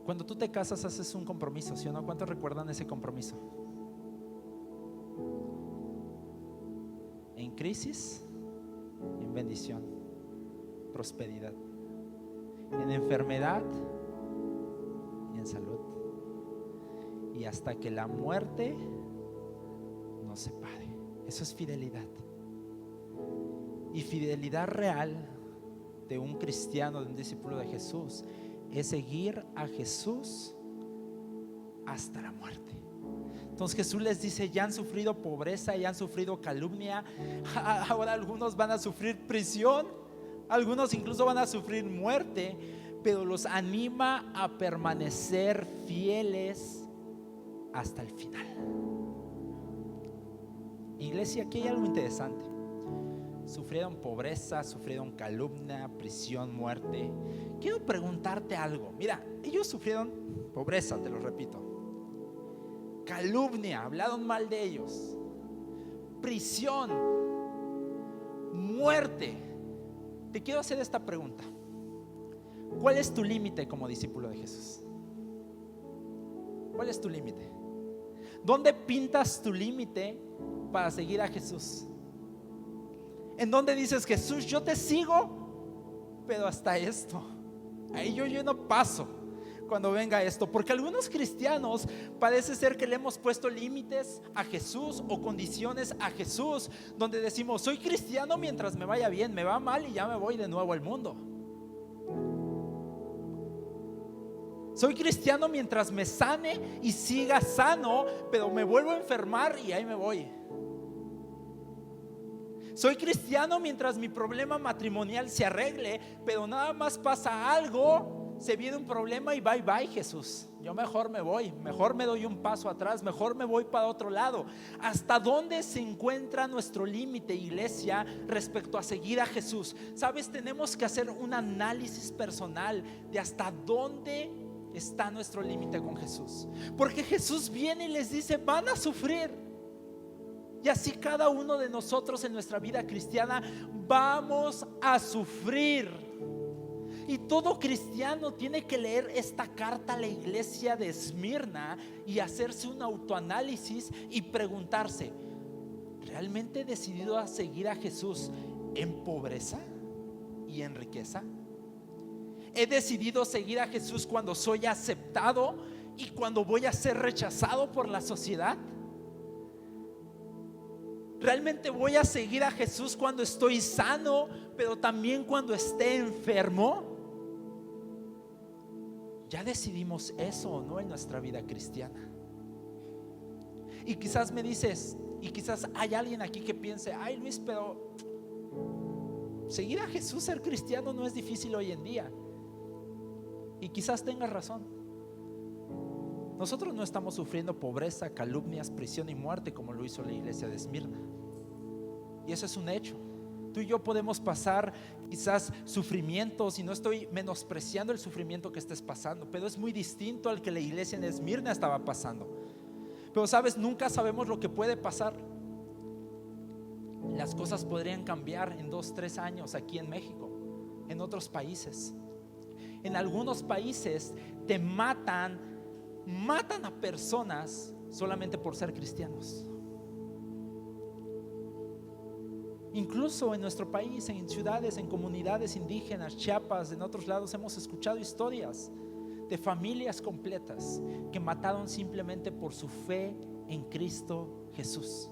Speaker 1: Cuando tú te casas haces un compromiso, ¿sí o no? ¿Cuántos recuerdan ese compromiso? En crisis, en bendición, prosperidad, en enfermedad y en salud, y hasta que la muerte nos separe. Eso es fidelidad. Y fidelidad real de un cristiano, de un discípulo de Jesús, es seguir a Jesús hasta la muerte. Entonces Jesús les dice: ya han sufrido pobreza, ya han sufrido calumnia, ahora algunos van a sufrir prisión, algunos incluso van a sufrir muerte, pero los anima a permanecer fieles hasta el final. Iglesia, aquí hay algo interesante. Sufrieron pobreza, sufrieron calumnia, prisión, muerte. Quiero preguntarte algo. Mira, ellos sufrieron pobreza, te lo repito, calumnia, hablaron mal de ellos, prisión, muerte. Te quiero hacer esta pregunta: ¿cuál es tu límite como discípulo de Jesús? ¿Cuál es tu límite? ¿Dónde pintas tu límite para seguir a Jesús? ¿En dónde dices: Jesús, yo te sigo, pero hasta esto? Ahí yo no paso cuando venga esto. Porque algunos cristianos parece ser que le hemos puesto límites a Jesús o condiciones a Jesús, donde decimos: soy cristiano mientras me vaya bien, me va mal y ya me voy de nuevo al mundo. Soy cristiano mientras me sane y siga sano, pero me vuelvo a enfermar y ahí me voy. Soy cristiano mientras mi problema matrimonial se arregle, pero nada más pasa algo, se viene un problema y bye bye, Jesús. Yo mejor me voy, mejor me doy un paso atrás, mejor me voy para otro lado. ¿Hasta dónde se encuentra nuestro límite, iglesia, respecto a seguir a Jesús? Sabes, tenemos que hacer un análisis personal de hasta dónde está nuestro límite con Jesús. Porque Jesús viene y les dice: van a sufrir. Y así cada uno de nosotros en nuestra vida cristiana vamos a sufrir. Y todo cristiano tiene que leer esta carta a la iglesia de Esmirna y hacerse un autoanálisis y preguntarse: ¿realmente he decidido a seguir a Jesús en pobreza y en riqueza? ¿He decidido seguir a Jesús cuando soy aceptado y cuando voy a ser rechazado por la sociedad? ¿Realmente voy a seguir a Jesús cuando estoy sano, pero también cuando esté enfermo? Ya decidimos eso o no en nuestra vida cristiana. Y quizás me dices, y quizás hay alguien aquí que piense: ay, Luis, pero seguir a Jesús, ser cristiano, no es difícil hoy en día. Y quizás tengas razón. Nosotros no estamos sufriendo pobreza, calumnias, prisión y muerte como lo hizo la iglesia de Esmirna. Y eso es un hecho. Tú y yo podemos pasar quizás sufrimientos, y no estoy menospreciando el sufrimiento que estés pasando, pero es muy distinto al que la iglesia en Esmirna estaba pasando. Pero sabes, nunca sabemos lo que puede pasar. Las cosas podrían cambiar en 2-3 años aquí en México, en otros países. En algunos países te matan a personas solamente por ser cristianos. Incluso en nuestro país, en ciudades, en comunidades indígenas, Chiapas, en otros lados, hemos escuchado historias de familias completas que mataron simplemente por su fe en Cristo Jesús.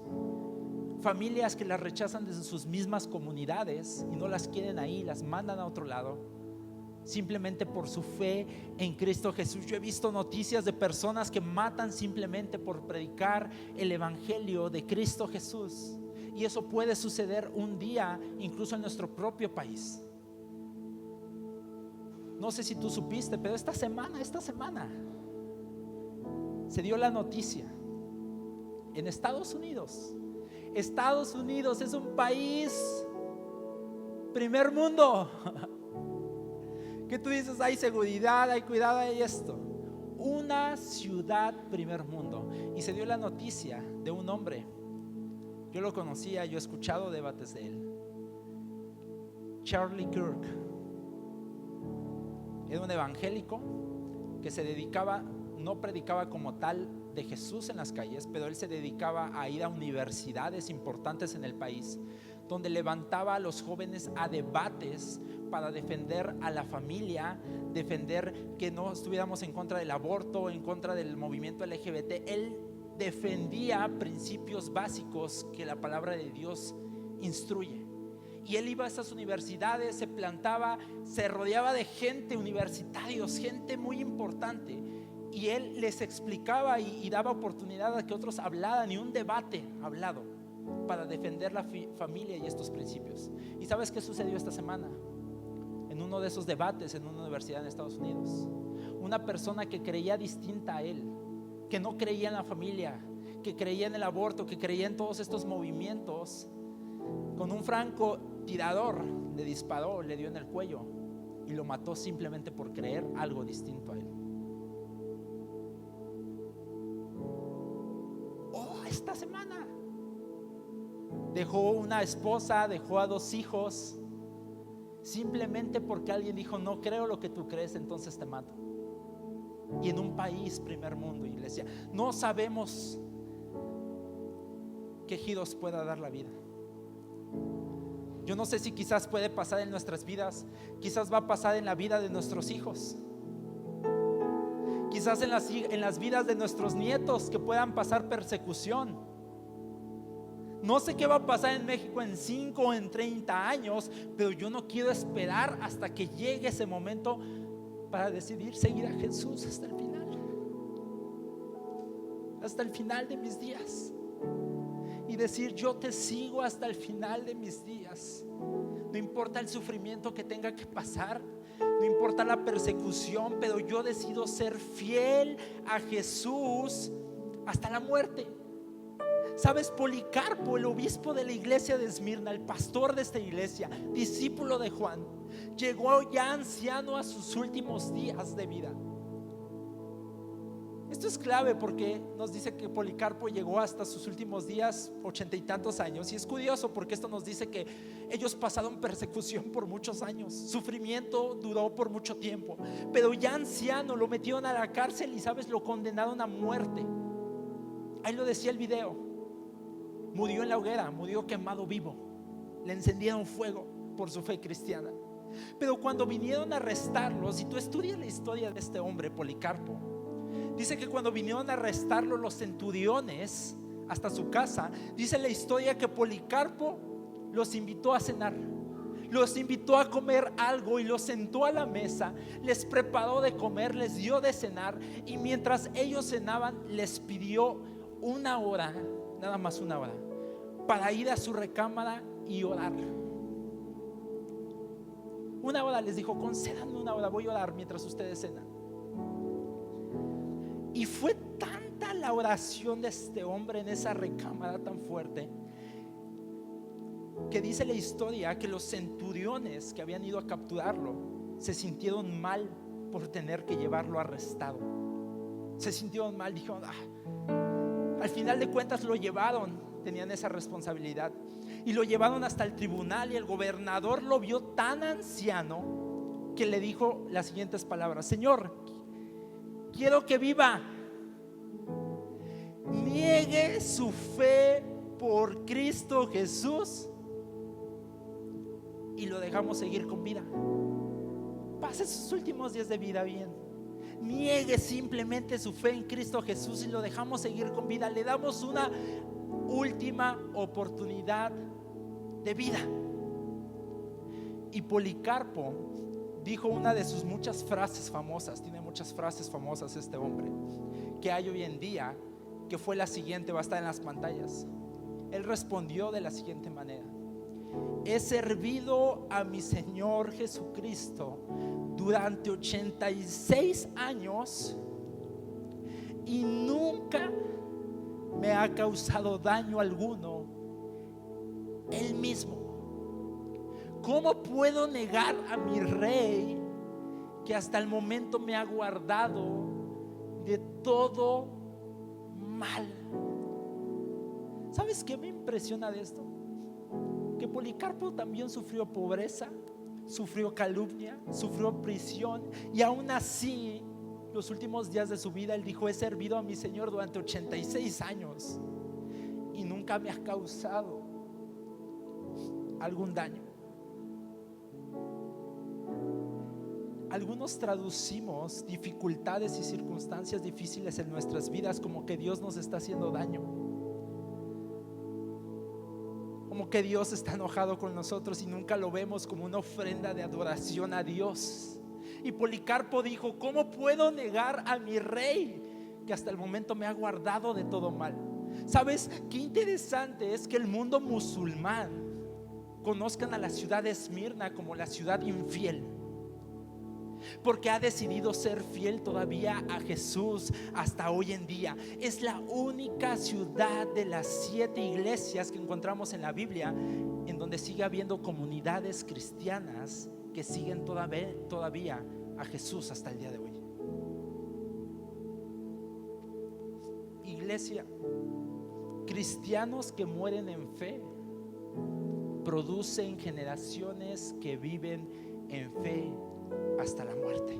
Speaker 1: Familias que las rechazan desde sus mismas comunidades y no las quieren ahí, las mandan a otro lado, simplemente por su fe en Cristo Jesús. Yo he visto noticias de personas que matan simplemente por predicar el evangelio de Cristo Jesús, y eso puede suceder un día incluso en nuestro propio país. No sé si tú supiste, pero esta semana se dio la noticia en Estados Unidos. Estados Unidos es un país primer mundo, que tú dices hay seguridad, hay cuidado, hay esto. Una ciudad primer mundo. Y se dio la noticia de un hombre. Yo lo conocía, yo he escuchado debates de él. Charlie Kirk. Era un evangélico que se dedicaba, no predicaba como tal de Jesús en las calles, pero él se dedicaba a ir a universidades importantes en el país, donde levantaba a los jóvenes a debates para defender a la familia, defender que no estuviéramos en contra del aborto, en contra del movimiento LGBT. Él defendía principios básicos que la palabra de Dios instruye. Y él iba a estas universidades, se plantaba, se rodeaba de gente, universitarios, gente muy importante, y él les explicaba y daba oportunidad a que otros hablaran, y un debate hablado para defender la familia y estos principios. ¿Y sabes qué sucedió esta semana? En uno de esos debates en una universidad en Estados Unidos, una persona que creía distinta a él, que no creía en la familia, que creía en el aborto, que creía en todos estos movimientos, con un francotirador le disparó, le dio en el cuello y lo mató simplemente por creer algo distinto a él. Esta semana dejó una esposa, dejó a 2 hijos, simplemente porque alguien dijo: no creo lo que tú crees, entonces te mato. Y en un país primer mundo, iglesia, no sabemos qué giros pueda dar la vida. Yo no sé si quizás puede pasar en nuestras vidas, quizás va a pasar en la vida de nuestros hijos, quizás en las vidas de nuestros nietos, que puedan pasar persecución. No sé qué va a pasar en México en 5 o en 30 años, pero yo no quiero esperar hasta que llegue ese momento para decidir seguir a Jesús hasta el final de mis días, y decir: yo te sigo hasta el final de mis días. No importa el sufrimiento que tenga que pasar, no importa la persecución, pero yo decido ser fiel a Jesús hasta la muerte. Sabes, Policarpo, el obispo de la iglesia de Esmirna, el pastor de esta iglesia, discípulo de Juan, llegó ya anciano a sus últimos días de vida. Esto es clave porque nos dice que Policarpo llegó hasta sus últimos días, 80 y tantos años. Y es curioso porque esto nos dice que ellos pasaron persecución por muchos años, sufrimiento duró por mucho tiempo, pero ya anciano lo metieron a la cárcel y, sabes, lo condenaron a muerte. Ahí lo decía el video: murió en la hoguera, murió quemado vivo, le encendieron fuego por su fe cristiana. Pero cuando vinieron a arrestarlo, si tú estudias la historia de este hombre, Policarpo, dice que cuando vinieron a arrestarlo los centuriones hasta su casa, dice la historia que Policarpo los invitó a cenar, los invitó a comer algo y los sentó a la mesa, les preparó de comer, les dio de cenar, y mientras ellos cenaban les pidió 1 hora, nada más 1 hora, para ir a su recámara y orar. 1 hora les dijo: concédanme 1 hora, voy a orar mientras ustedes cenan. Y fue tanta la oración de este hombre en esa recámara tan fuerte, que dice la historia que los centuriones que habían ido a capturarlo se sintieron mal por tener que llevarlo arrestado. Se sintieron mal, dijeron: al final de cuentas lo llevaron, tenían esa responsabilidad, y lo llevaron hasta el tribunal, y el gobernador lo vio tan anciano que le dijo las siguientes palabras: Señor, quiero que viva, niegue su fe por Cristo Jesús y lo dejamos seguir con vida. Pase sus últimos días de vida bien. niegue simplemente su fe en Cristo Jesús y lo dejamos seguir con vida, le damos una última oportunidad de vida. Y Policarpo dijo una de sus muchas frases famosas, tiene muchas frases famosas este hombre, que hay hoy en día, que fue la siguiente, va a estar en las pantallas. Él respondió de la siguiente manera: he servido a mi Señor Jesucristo durante 86 años y nunca me ha causado daño alguno Él mismo. ¿Cómo puedo negar a mi Rey que hasta el momento me ha guardado de todo mal? ¿Sabes qué me impresiona de esto? Que Policarpo también sufrió pobreza, sufrió calumnia, sufrió prisión, y aún así, los últimos días de su vida, él dijo: he servido a mi Señor durante 86 años y nunca me ha causado algún daño. Algunos traducimos dificultades y circunstancias difíciles en nuestras vidas como que Dios nos está haciendo daño, como que Dios está enojado con nosotros, y nunca lo vemos como una ofrenda de adoración a Dios. Y Policarpo dijo: ¿cómo puedo negar a mi Rey que hasta el momento me ha guardado de todo mal? ¿Sabes qué interesante es que el mundo musulmán conozcan a la ciudad de Esmirna como la ciudad infiel? Porque ha decidido ser fiel todavía a Jesús hasta hoy en día. Es la única ciudad de las 7 iglesias que encontramos en la Biblia en donde sigue habiendo comunidades cristianas que siguen todavía a Jesús hasta el día de hoy. Iglesia, cristianos que mueren en fe producen generaciones que viven en fe hasta la muerte.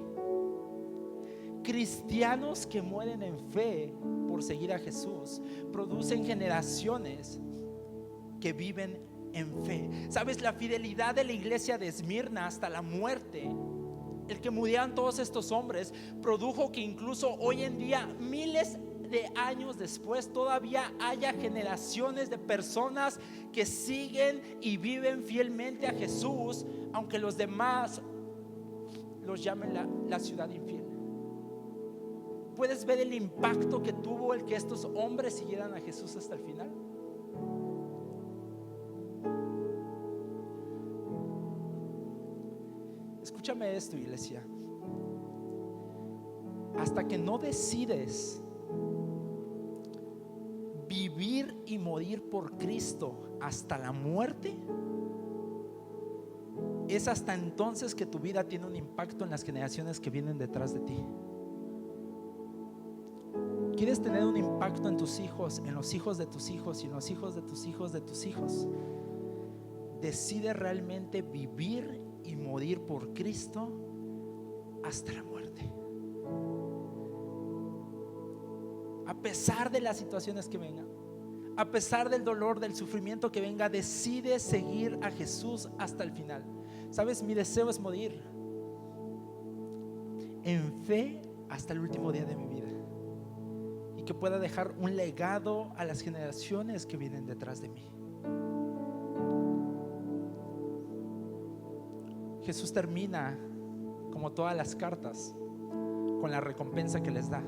Speaker 1: Cristianos que mueren en fe por seguir a Jesús producen generaciones que viven en fe. ¿Sabes? La fidelidad de la iglesia de Esmirna hasta la muerte, el que murieran todos estos hombres, produjo que incluso hoy en día, miles de años después, todavía haya generaciones de personas que siguen y viven fielmente a Jesús, aunque los demás los llamen la ciudad infiel. ¿Puedes ver el impacto que tuvo el que estos hombres siguieran a Jesús hasta el final? Escúchame esto, iglesia. Hasta que no decides vivir y morir por Cristo hasta la muerte, es hasta entonces que tu vida tiene un impacto en las generaciones que vienen detrás de ti. ¿Quieres tener un impacto en tus hijos, en los hijos de tus hijos y en los hijos de tus hijos de tus hijos? Decide realmente vivir y morir por Cristo hasta la muerte. A pesar de las situaciones que vengan, a pesar del dolor, del sufrimiento que venga, decide seguir a Jesús hasta el final. ¿Sabes? Mi deseo es morir en fe hasta el último día de mi vida, y que pueda dejar un legado a las generaciones que vienen detrás de mí. Jesús termina, como todas las cartas, con la recompensa que les da.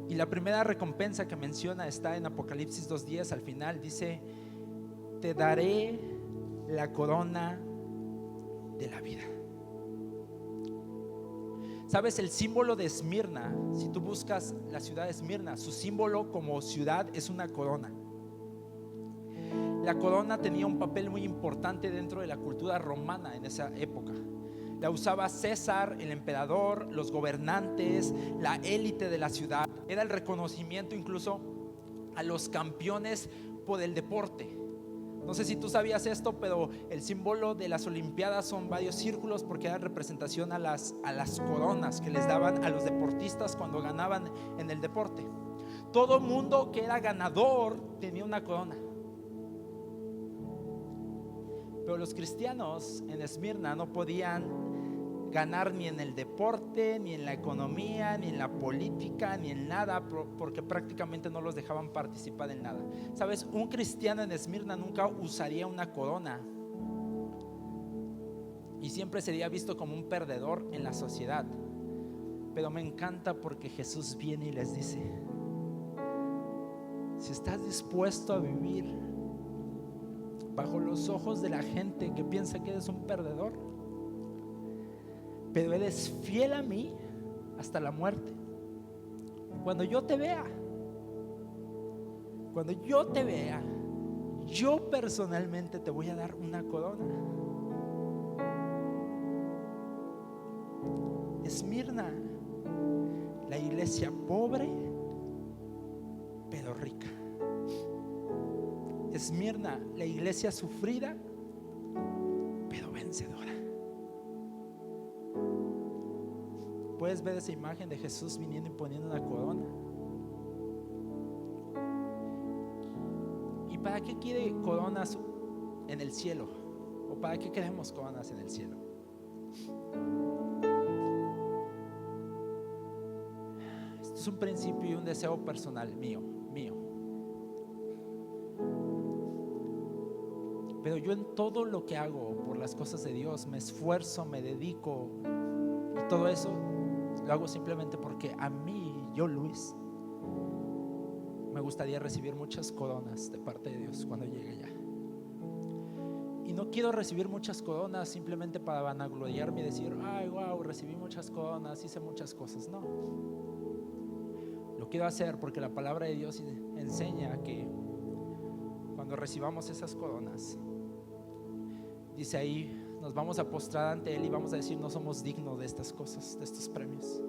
Speaker 1: Y la primera recompensa que menciona está en Apocalipsis 2:10. Al final dice: te daré la corona de la vida. ¿Sabes? El símbolo de Esmirna, si tú buscas la ciudad de Esmirna, su símbolo como ciudad es una corona. La corona tenía un papel muy importante dentro de la cultura romana en esa época. La usaba César, el emperador, los gobernantes, la élite de la ciudad. Era el reconocimiento incluso a los campeones por el deporte. No sé si tú sabías esto, pero el símbolo de las Olimpiadas son varios círculos, porque era representación a las coronas que les daban a los deportistas cuando ganaban en el deporte. Todo mundo que era ganador tenía una corona. Pero los cristianos en Esmirna no podían ganar ni en el deporte, ni en la economía, ni en la política, ni en nada, porque prácticamente no los dejaban participar en nada. Sabes, un cristiano en Esmirna nunca usaría una corona y siempre sería visto como un perdedor en la sociedad. Pero me encanta porque Jesús viene y les dice: si estás dispuesto a vivir bajo los ojos de la gente que piensa que eres un perdedor, pero eres fiel a mí hasta la muerte, cuando yo te vea, yo personalmente te voy a dar una corona. Esmirna, la iglesia pobre pero rica. Esmirna, la iglesia sufrida pero vencedora. ¿Puedes ver esa imagen de Jesús viniendo y poniendo una corona? ¿Y para qué quiere coronas en el cielo? ¿O para qué queremos coronas en el cielo? Esto es un principio y un deseo personal mío. Pero yo en todo lo que hago por las cosas de Dios me esfuerzo, me dedico, y todo eso lo hago simplemente porque a mí, yo Luis, me gustaría recibir muchas coronas de parte de Dios cuando llegue allá. Y no quiero recibir muchas coronas simplemente para vanagloriarme y decir: ay, wow, recibí muchas coronas, hice muchas cosas. No, lo quiero hacer porque la palabra de Dios enseña que cuando recibamos esas coronas, dice ahí, nos vamos a postrar ante Él y vamos a decir: no somos dignos de estas cosas, de estos premios.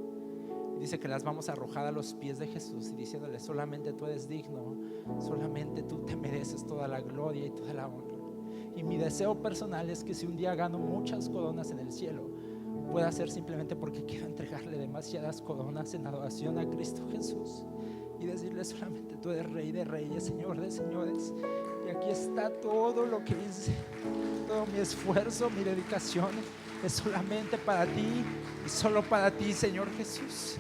Speaker 1: Y dice que las vamos a arrojar a los pies de Jesús y diciéndole: solamente tú eres digno, solamente tú te mereces toda la gloria y toda la honra. Y mi deseo personal es que si un día gano muchas coronas en el cielo, pueda ser simplemente porque quiero entregarle demasiadas coronas en adoración a Cristo Jesús y decirle: solamente tú eres Rey de reyes, Señor de señores. Y aquí está todo lo que hice, todo mi esfuerzo, mi dedicación es solamente para ti y solo para ti, Señor Jesús.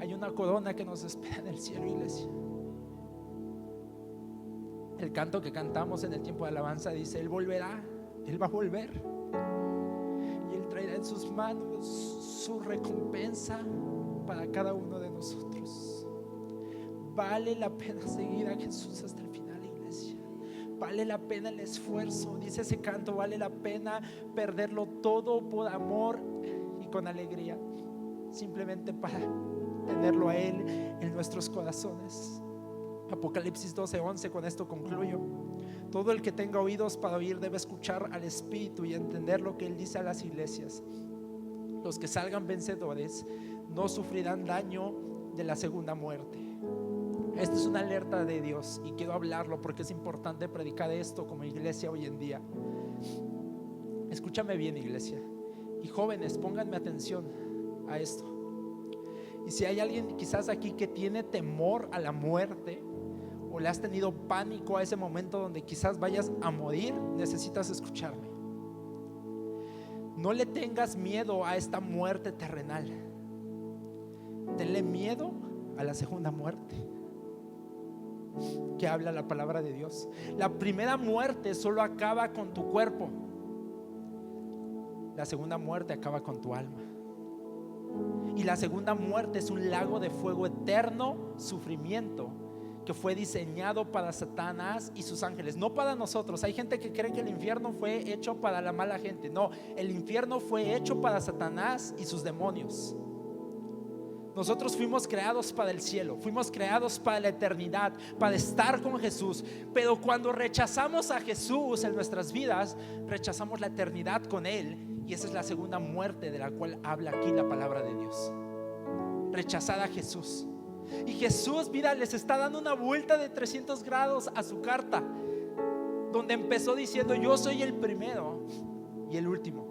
Speaker 1: Hay una corona que nos espera en el cielo, iglesia. El canto que cantamos en el tiempo de alabanza dice: Él volverá, Él va a volver y Él traerá en sus manos su recompensa para cada uno de nosotros. Vale la pena seguir a Jesús hasta el final, iglesia. Vale la pena el esfuerzo. Dice ese canto: vale la pena perderlo todo por amor y con alegría, simplemente para tenerlo a Él en nuestros corazones. Apocalipsis 12:11, con esto concluyo. Todo el que tenga oídos para oír debe escuchar al Espíritu y entender lo que Él dice a las iglesias. Los que salgan vencedores no sufrirán daño de la segunda muerte. Esta es una alerta de Dios y quiero hablarlo porque es importante predicar esto como iglesia hoy en día. Escúchame bien, iglesia, y jóvenes, pónganme atención a esto. Y si hay alguien quizás aquí que tiene temor a la muerte, o le has tenido pánico a ese momento donde quizás vayas a morir, necesitas escucharme. No le tengas miedo a esta muerte terrenal. Tenle miedo a la segunda muerte que habla la palabra de Dios. La primera muerte solo acaba con tu cuerpo. La segunda muerte acaba con tu alma. Y la segunda muerte es un lago de fuego eterno, sufrimiento, que fue diseñado para Satanás y sus ángeles, no para nosotros. Hay gente que cree que el infierno fue hecho para la mala gente. No, el infierno fue hecho para Satanás y sus demonios. Nosotros fuimos creados para el cielo, fuimos creados para la eternidad, para estar con Jesús. Pero cuando rechazamos a Jesús en nuestras vidas, rechazamos la eternidad con Él. Y esa es la segunda muerte de la cual habla aquí la palabra de Dios. Rechazar a Jesús. Y Jesús, mira, les está dando una vuelta de 300 grados a su carta, donde empezó diciendo: yo soy el primero y el último.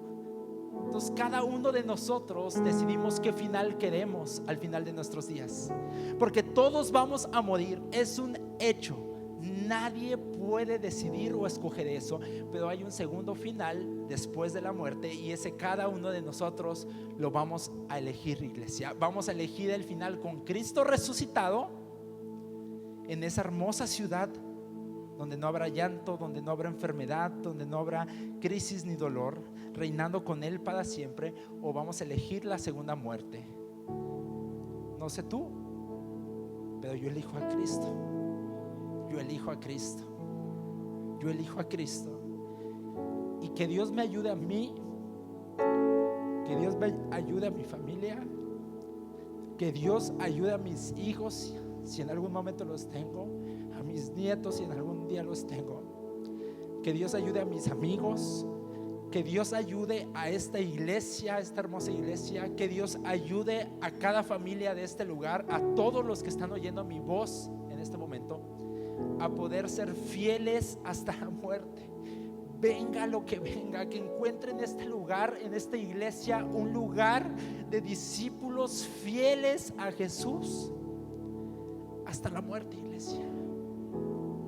Speaker 1: Entonces cada uno de nosotros decidimos qué final queremos al final de nuestros días, porque todos vamos a morir, es un hecho. Nadie puede decidir o escoger eso, pero hay un segundo final después de la muerte, y ese cada uno de nosotros lo vamos a elegir, iglesia. Vamos a elegir el final con Cristo resucitado en esa hermosa ciudad donde no habrá llanto, donde no habrá enfermedad, donde no habrá crisis ni dolor, reinando con Él para siempre. O vamos a elegir la segunda muerte. No sé tú, pero yo elijo a Cristo. Yo elijo a Cristo. Yo elijo a Cristo. Y que Dios me ayude a mí, que Dios me ayude a mi familia, que Dios ayude a mis hijos si en algún momento los tengo, a mis nietos si en algún día los tengo, que Dios ayude a mis amigos, que Dios ayude a esta iglesia, a esta hermosa iglesia, que Dios ayude a cada familia de este lugar, a todos los que están oyendo mi voz en este momento, a poder ser fieles hasta la muerte. Venga lo que venga, que encuentren en este lugar, en esta iglesia, un lugar de discípulos fieles a Jesús hasta la muerte, iglesia.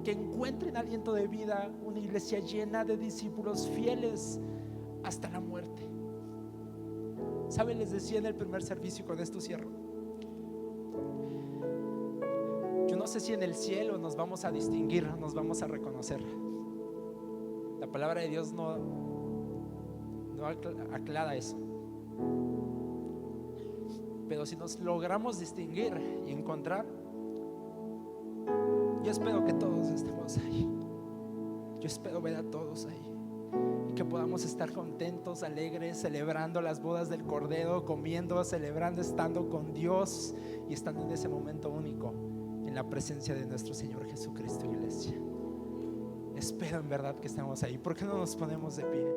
Speaker 1: Que encuentren aliento de vida, una iglesia llena de discípulos fieles hasta la muerte. ¿Saben? Les decía en el primer servicio, y con esto cierro, yo no sé si en el cielo nos vamos a distinguir, nos vamos a reconocer. La palabra de Dios no aclara eso. Pero si nos logramos distinguir y encontrar, yo espero que todos estemos ahí. Yo espero ver a todos ahí, y que podamos estar contentos, alegres, celebrando las bodas del Cordero, comiendo, celebrando, estando con Dios y estando en ese momento único en la presencia de nuestro Señor Jesucristo, iglesia. Espero en verdad que estemos ahí. ¿Por qué no nos ponemos de pie?